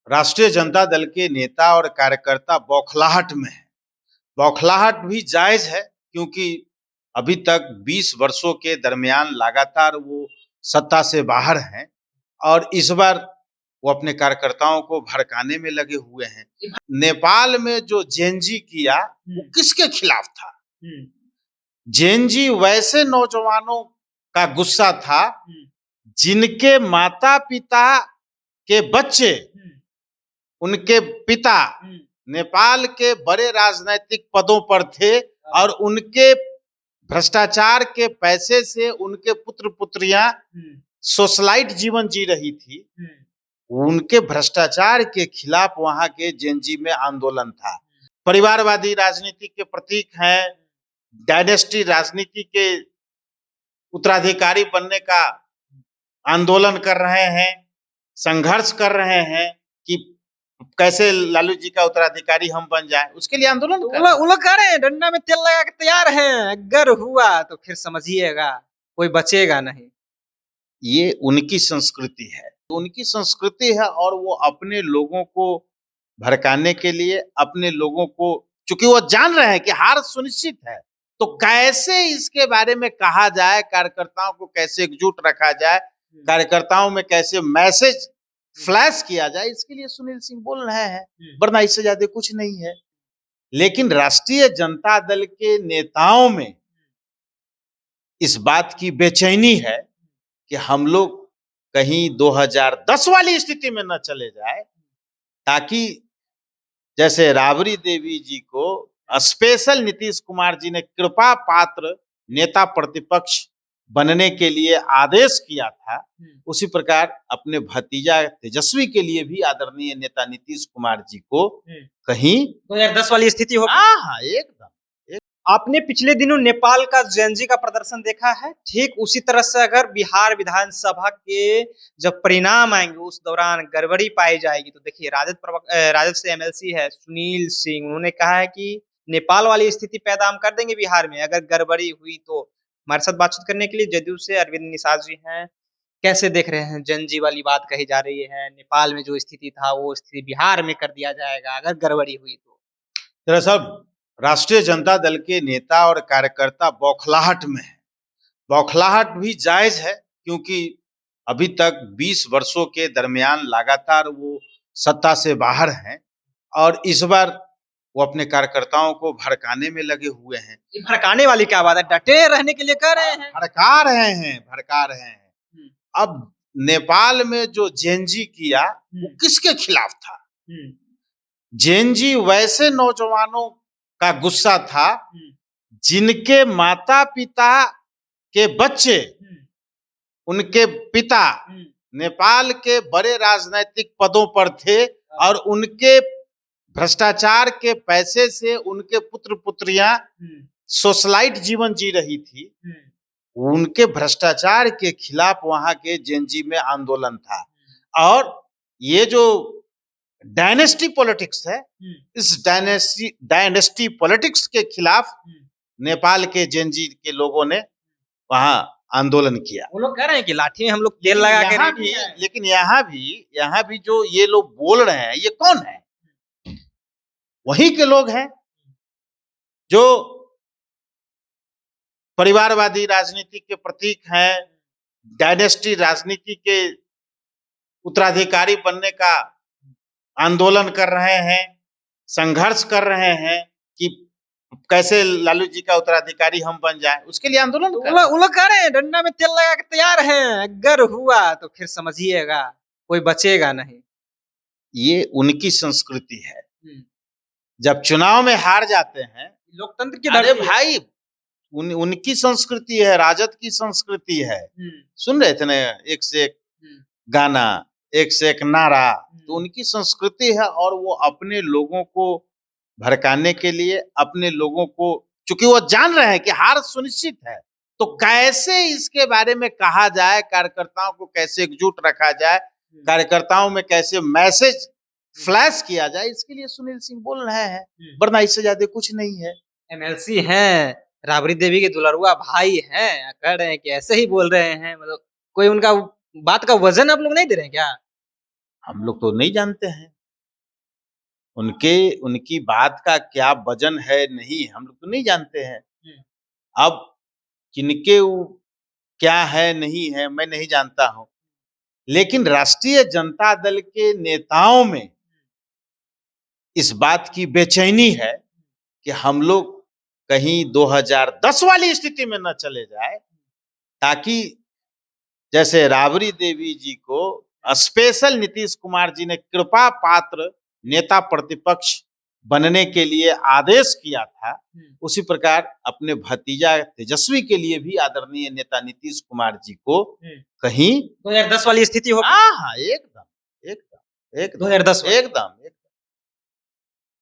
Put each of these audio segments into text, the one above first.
राष्ट्रीय जनता दल के नेता और कार्यकर्ता बौखलाहट में हैं। बौखलाहट भी जायज है क्योंकि अभी तक 20 वर्षों के दरमियान लगातार वो सत्ता से बाहर हैं और इस बार वो अपने कार्यकर्ताओं को भड़काने में लगे हुए हैं। नेपाल में जो जेनजी किया वो किसके खिलाफ था? जेनजी वैसे नौजवानों का गुस्सा था जिनके माता पिता के बच्चे, उनके पिता नेपाल के बड़े राजनीतिक पदों पर थे और उनके भ्रष्टाचार के पैसे से उनके पुत्र पुत्रियां सोशलाइट जीवन जी रही थी। उनके भ्रष्टाचार के खिलाफ वहां के जेनजी में आंदोलन था। परिवारवादी राजनीति के प्रतीक हैं, डायनेस्टी राजनीति के उत्तराधिकारी बनने का आंदोलन कर रहे हैं, संघर्ष कर रहे हैं कि कैसे लालू जी का उत्तराधिकारी हम बन जाए, उसके लिए आंदोलन कर रहे हैं। वो लोग कह रहे हैं डंडा में तेल लगा के तैयार हैं, अगर हुआ तो फिर समझिएगा कोई बचेगा नहीं। ये उनकी संस्कृति है, उनकी संस्कृति है और वो अपने लोगों को भड़काने के लिए, अपने लोगों को, चूंकि वो जान रहे हैं कि हार सुनिश्चित है, तो कैसे इसके बारे में कहा जाए, कार्यकर्ताओं को कैसे एकजुट रखा जाए, कार्यकर्ताओं में कैसे मैसेज फ्लैश किया जाए, इसके लिए सुनील सिंह बोल रहे हैं, वरना इससे ज्यादा कुछ नहीं है। लेकिन राष्ट्रीय जनता दल के नेताओं में इस बात की बेचैनी है कि हम लोग कहीं 2010 वाली स्थिति में न चले जाए, ताकि जैसे राबड़ी देवी जी को स्पेशल नीतीश कुमार जी ने कृपा पात्र नेता प्रतिपक्ष बनने के लिए आदेश किया था, उसी प्रकार अपने भतीजा तेजस्वी के लिए भी आदरणीय नेता नीतीश कुमार जी को कहीं 2010 वाली स्थिति हो। हाँ, एकदम। आपने पिछले दिनों नेपाल का जेनजी का प्रदर्शन देखा है, ठीक उसी तरह से अगर बिहार विधानसभा के जब परिणाम आएंगे उस दौरान गड़बड़ी पाई जाएगी तो देखिए राजद से एमएलसी है सुनील सिंह, उन्होंने कहा है कि नेपाल वाली स्थिति पैदा हम कर देंगे बिहार में अगर गड़बड़ी हुई तो। हमारे साथ बातचीत करने के लिए जदयू से अरविंद निषाद जी हैं। कैसे देख रहे हैं, जेनजी वाली बात कही जा रही है, नेपाल में जो स्थिति था वो स्थिति बिहार में कर दिया जाएगा अगर गड़बड़ी हुई तो। दरअसल राष्ट्रीय जनता दल के नेता और कार्यकर्ता बौखलाहट में हैं। बौखलाहट भी जायज है क्योंकि अभी तक 20 वर्षों के दरमियान लगातार वो सत्ता से बाहर हैं और इस बार वो अपने कार्यकर्ताओं को भड़काने में लगे हुए हैं। भड़काने वाली क्या बात है, डटे रहने के लिए कह रहे हैं। भड़का रहे हैं। अब नेपाल में जो जेनजी किया वो किसके खिलाफ था? जेनजी वैसे नौजवानों का गुस्सा था जिनके माता पिता के बच्चे, उनके पिता नेपाल के बड़े राजनीतिक पदों पर थे और उनके भ्रष्टाचार के पैसे से उनके पुत्र पुत्रियां सोशलाइट जीवन जी रही थी। उनके भ्रष्टाचार के खिलाफ वहां के जेनजी में आंदोलन था और ये जो डायनेस्टी पॉलिटिक्स है, इस डायनेस्टी पॉलिटिक्स के खिलाफ नेपाल के जेनजी के लोगों ने वहां आंदोलन किया। वो लोग कह रहे हैं कि लाठी हम लोग तेल लगा के भी, लेकिन यहाँ भी जो ये लोग बोल रहे हैं ये कौन है? वही के लोग हैं जो परिवारवादी राजनीति के प्रतीक हैं, डायनेस्टी राजनीति के उत्तराधिकारी बनने का आंदोलन कर रहे हैं, संघर्ष कर रहे हैं कि कैसे लालू जी का उत्तराधिकारी हम बन जाए, उसके लिए आंदोलन कर रहे हैं। वो लोग कह रहे हैं डंडा में तेल लगा के तैयार हैं, अगर हुआ तो फिर समझिएगा कोई बचेगा नहीं। ये उनकी संस्कृति है। जब चुनाव में हार जाते हैं, लोकतंत्र की अरे भाई उनकी संस्कृति है, राजद की संस्कृति है। सुन रहे थे ना एक से एक गाना, एक से एक नारा, तो उनकी संस्कृति है और वो अपने लोगों को भड़काने के लिए, अपने लोगों को, चूंकि वो जान रहे हैं कि हार सुनिश्चित है, तो कैसे इसके बारे में कहा जाए, कार्यकर्ताओं को कैसे एकजुट रखा जाए, कार्यकर्ताओं में कैसे मैसेज फ्लैश किया जाए, इसके लिए सुनील सिंह बोल रहे हैं, वरना इससे ज्यादा कुछ नहीं है। एमएलसी हैं, राबड़ी देवी के दुलरुआ भाई हैं, कह रहे हैं कि ऐसे ही बोल रहे हैं, मतलब कोई उनका बात का वजन आप लोग नहीं दे रहे हैं क्या? हम लोग तो नहीं जानते हैं। उनकी बात का क्या वजन है नहीं हम लोग तो नहीं जानते हैं। अब किनके क्या है नहीं है मैं नहीं जानता हूँ, लेकिन राष्ट्रीय जनता दल के नेताओं में इस बात की बेचैनी है कि हम लोग कहीं 2010 वाली स्थिति में न चले जाए, ताकि जैसे राबड़ी देवी जी को स्पेशल नीतीश कुमार जी ने कृपा पात्र नेता प्रतिपक्ष बनने के लिए आदेश किया था, उसी प्रकार अपने भतीजा तेजस्वी के लिए भी आदरणीय नेता नीतीश कुमार जी को कहीं 2010 वाली स्थिति हो। हाँ एकदम एकदम एकदम 2010 एकदम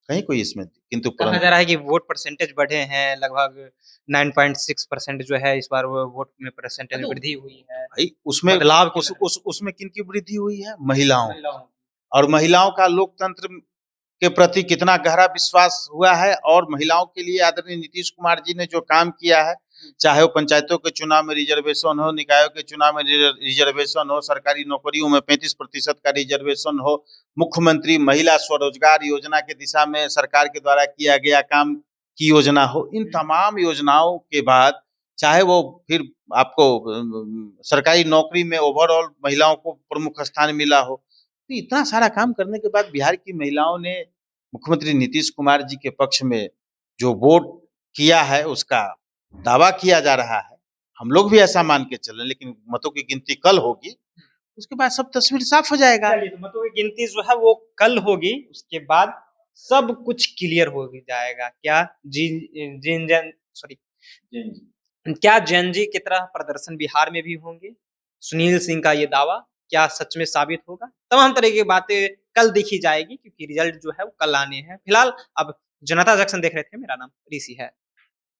कहीं कोई इसमें किंतु कहा जा रहा है कि वोट परसेंटेज बढ़े हैं, लगभग 9.6% जो है इस बार वोट में परसेंटेज वृद्धि हुई है। भाई उसमें बदलाव उसमें किनकी वृद्धि हुई है? महिलाओं। और महिलाओं का लोकतंत्र के प्रति कितना गहरा विश्वास हुआ है, और महिलाओं के लिए आदरणीय नीतीश कुमार जी ने जो काम किया है, चाहे वो पंचायतों के चुनाव में रिजर्वेशन हो, निकायों के चुनाव में रिजर्वेशन हो, सरकारी नौकरियों में 35% का रिजर्वेशन हो, मुख्यमंत्री महिला स्वरोजगार योजना के दिशा में सरकार के द्वारा किया गया काम की योजना हो, इन तमाम योजनाओं के बाद चाहे वो फिर आपको सरकारी नौकरी में ओवरऑल महिलाओं को प्रमुख स्थान मिला हो, तो इतना सारा काम करने के बाद बिहार की महिलाओं ने मुख्यमंत्री नीतीश कुमार जी के पक्ष में जो वोट किया है उसका दावा किया जा रहा है। हम लोग भी ऐसा मान के चलें, लेकिन मतों की गिनती कल होगी, उसके बाद सब तस्वीर साफ हो जाएगा। तो मतों की गिनती जो है वो कल होगी, उसके बाद सब कुछ क्लियर हो जाएगा। क्या जेन जी की तरह प्रदर्शन बिहार में भी होंगे? सुनील सिंह का ये दावा क्या सच में साबित होगा? तमाम तरह की बातें कल देखी जाएगी, क्योंकि रिजल्ट जो है वो कल आने हैं। फिलहाल अब जनता जंक्शन देख रहे थे, मेरा नाम ऋषि है।